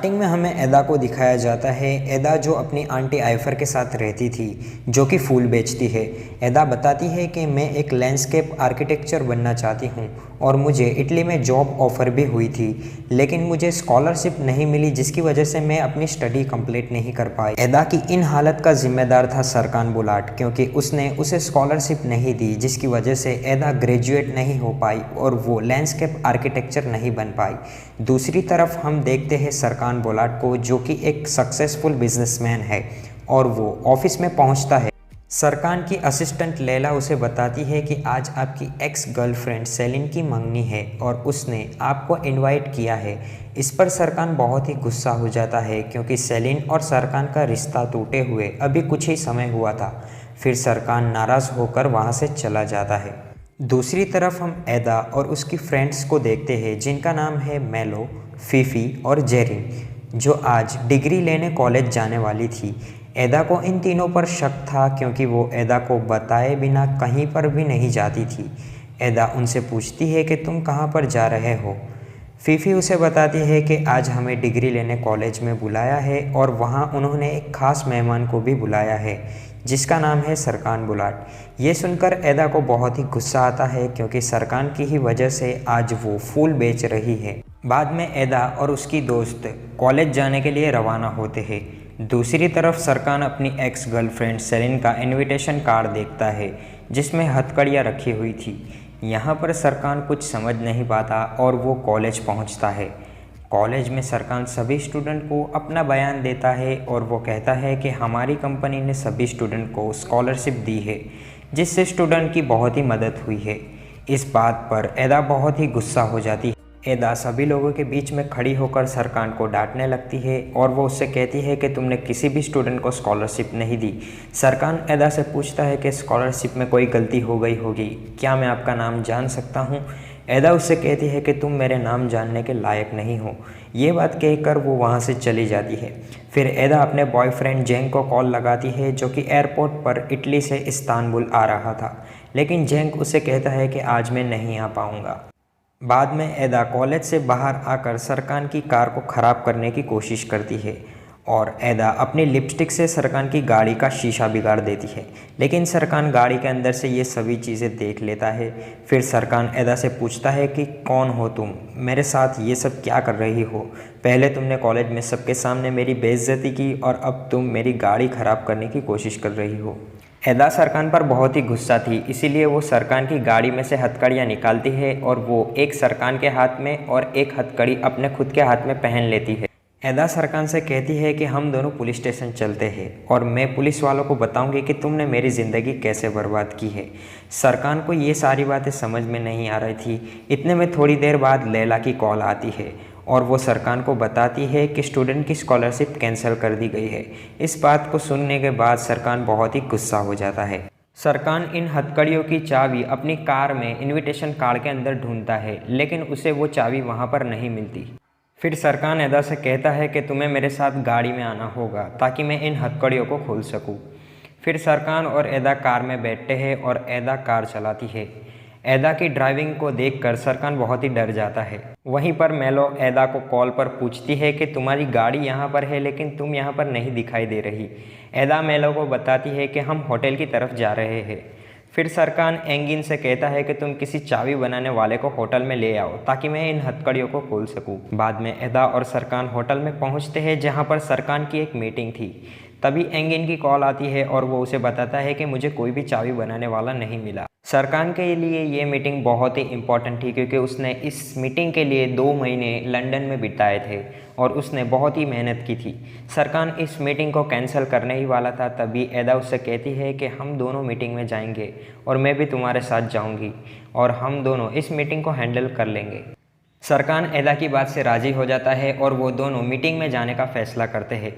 Starting में हमें एदा को दिखाया जाता है। एदा जो अपनी आंटी आइफर के साथ रहती थी, जो कि फूल बेचती है। एदा बताती है कि मैं एक लैंडस्केप आर्किटेक्चर बनना चाहती हूँ और मुझे इटली में जॉब ऑफ़र भी हुई थी, लेकिन मुझे स्कॉलरशिप नहीं मिली, जिसकी वजह से मैं अपनी स्टडी कंप्लीट नहीं कर पाई। एदा की इन हालत का जिम्मेदार था सरकान बुलाट, क्योंकि उसने उसे स्कॉलरशिप नहीं दी, जिसकी वजह से एदा ग्रेजुएट नहीं हो पाई और वो लैंडस्केप आर्किटेक्चर नहीं बन पाई। दूसरी तरफ हम देखते हैं सरकान बुलाट को, जो कि एक सक्सेसफुल बिजनेसमैन है और वो ऑफिस में पहुंचता है। सरकान की असिस्टेंट लैला उसे बताती है कि आज आपकी एक्स गर्लफ्रेंड सेलिन की मंगनी है और उसने आपको इनवाइट किया है। इस पर सरकान बहुत ही गुस्सा हो जाता है, क्योंकि सेलिन और सरकान का रिश्ता टूटे हुए अभी कुछ ही समय हुआ था। फिर सरकान नाराज़ होकर वहाँ से चला जाता है। दूसरी तरफ हम एदा और उसकी फ्रेंड्स को देखते हैं, जिनका नाम है मेलो, फीफी और जेरिन, जो आज डिग्री लेने कॉलेज जाने वाली थी। एदा को इन तीनों पर शक था, क्योंकि वो एदा को बताए बिना कहीं पर भी नहीं जाती थी। एदा उनसे पूछती है कि तुम कहाँ पर जा रहे हो। फीफी उसे बताती है कि आज हमें डिग्री लेने कॉलेज में बुलाया है और वहाँ उन्होंने एक ख़ास मेहमान को भी बुलाया है, जिसका नाम है सरकान बुलाट। ये सुनकर एदा को बहुत ही गुस्सा आता है, क्योंकि सरकान की ही वजह से आज वो फूल बेच रही है। बाद में एदा और उसकी दोस्त कॉलेज जाने के लिए रवाना होते हैं। दूसरी तरफ सरकान अपनी एक्स गर्लफ्रेंड सेलिन का इनविटेशन कार्ड देखता है, जिसमें हथकड़ियाँ रखी हुई थी। यहाँ पर सरकान कुछ समझ नहीं पाता और वो कॉलेज पहुँचता है। कॉलेज में सरकान सभी स्टूडेंट को अपना बयान देता है और वो कहता है कि हमारी कंपनी ने सभी स्टूडेंट को स्कॉलरशिप दी है, जिससे स्टूडेंट की बहुत ही मदद हुई है। इस बात पर एदा बहुत ही गुस्सा हो जाती है। एदा सभी लोगों के बीच में खड़ी होकर सरकान को डांटने लगती है और वो उससे कहती है कि तुमने किसी भी स्टूडेंट को स्कॉलरशिप नहीं दी। सरकान एदा से पूछता है कि स्कॉलरशिप में कोई गलती हो गई होगी, क्या मैं आपका नाम जान सकता हूँ। एदा उससे कहती है कि तुम मेरे नाम जानने के लायक नहीं हो। ये बात कहकर वो वहाँ से चली जाती है। फिर एदा अपने बॉयफ्रेंड जेंग को कॉल लगाती है, जो कि एयरपोर्ट पर इटली से इस्तांबुल आ रहा था, लेकिन जेंग उसे कहता है कि आज मैं नहीं आ पाऊँगा। बाद में एदा कॉलेज से बाहर आकर सरकान की कार को ख़राब करने की कोशिश करती है और एदा अपनी लिपस्टिक से सरकान की गाड़ी का शीशा बिगाड़ देती है, लेकिन सरकान गाड़ी के अंदर से ये सभी चीज़ें देख लेता है। फिर सरकान एदा से पूछता है कि कौन हो तुम, मेरे साथ ये सब क्या कर रही हो। पहले तुमने कॉलेज में सबके सामने मेरी बेइज्जती की और अब तुम मेरी गाड़ी ख़राब करने की कोशिश कर रही हो। एदा सरकान पर बहुत ही गुस्सा थी, इसीलिए वो सरकान की गाड़ी में से हथकड़ियाँ निकालती है और वो एक सरकान के हाथ में और एक हथकड़ी अपने खुद के हाथ में पहन लेती है। एदा सरकान से कहती है कि हम दोनों पुलिस स्टेशन चलते हैं और मैं पुलिस वालों को बताऊंगी कि तुमने मेरी ज़िंदगी कैसे बर्बाद की है। सरकान को ये सारी बातें समझ में नहीं आ रही थी। इतने में थोड़ी देर बाद लैला की कॉल आती है और वो सरकान को बताती है कि स्टूडेंट की स्कॉलरशिप कैंसिल कर दी गई है। इस बात को सुनने के बाद सरकान बहुत ही गुस्सा हो जाता है। सरकान इन हथकड़ियों की चाबी अपनी कार में इनविटेशन कार्ड के अंदर ढूंढता है, लेकिन उसे वो चाबी वहाँ पर नहीं मिलती। फिर सरकान एदा से कहता है कि तुम्हें मेरे साथ गाड़ी में आना होगा ताकि मैं इन हथकड़ियों को खोल सकूं। फिर सरकान और एदा कार में बैठते हैं और एदा कार चलाती है। एदा की ड्राइविंग को देखकर सरकान बहुत ही डर जाता है। वहीं पर मेलो एदा को कॉल पर पूछती है कि तुम्हारी गाड़ी यहाँ पर है, लेकिन तुम यहाँ पर नहीं दिखाई दे रही। एदा मेलो को बताती है कि हम होटल की तरफ जा रहे हैं। फिर सरकान एंगिन से कहता है कि तुम किसी चाबी बनाने वाले को होटल में ले आओ ताकि मैं इन हथकड़ियों को खोल सकूं। बाद में एदा और सरकान होटल में पहुंचते हैं, जहां पर सरकान की एक मीटिंग थी। तभी एंगिन की कॉल आती है और वो उसे बताता है कि मुझे कोई भी चाबी बनाने वाला नहीं मिला। सरकान के लिए ये मीटिंग बहुत ही इम्पॉर्टेंट थी, क्योंकि उसने इस मीटिंग के लिए 2 महीने लंदन में बिताए थे और उसने बहुत ही मेहनत की थी। सरकान इस मीटिंग को कैंसिल करने ही वाला था, तभी एदा उससे कहती है कि हम दोनों मीटिंग में जाएंगे और मैं भी तुम्हारे साथ जाऊंगी और हम दोनों इस मीटिंग को हैंडल कर लेंगे। सरकान एदा की बात से राज़ी हो जाता है और वो दोनों मीटिंग में जाने का फैसला करते हैं।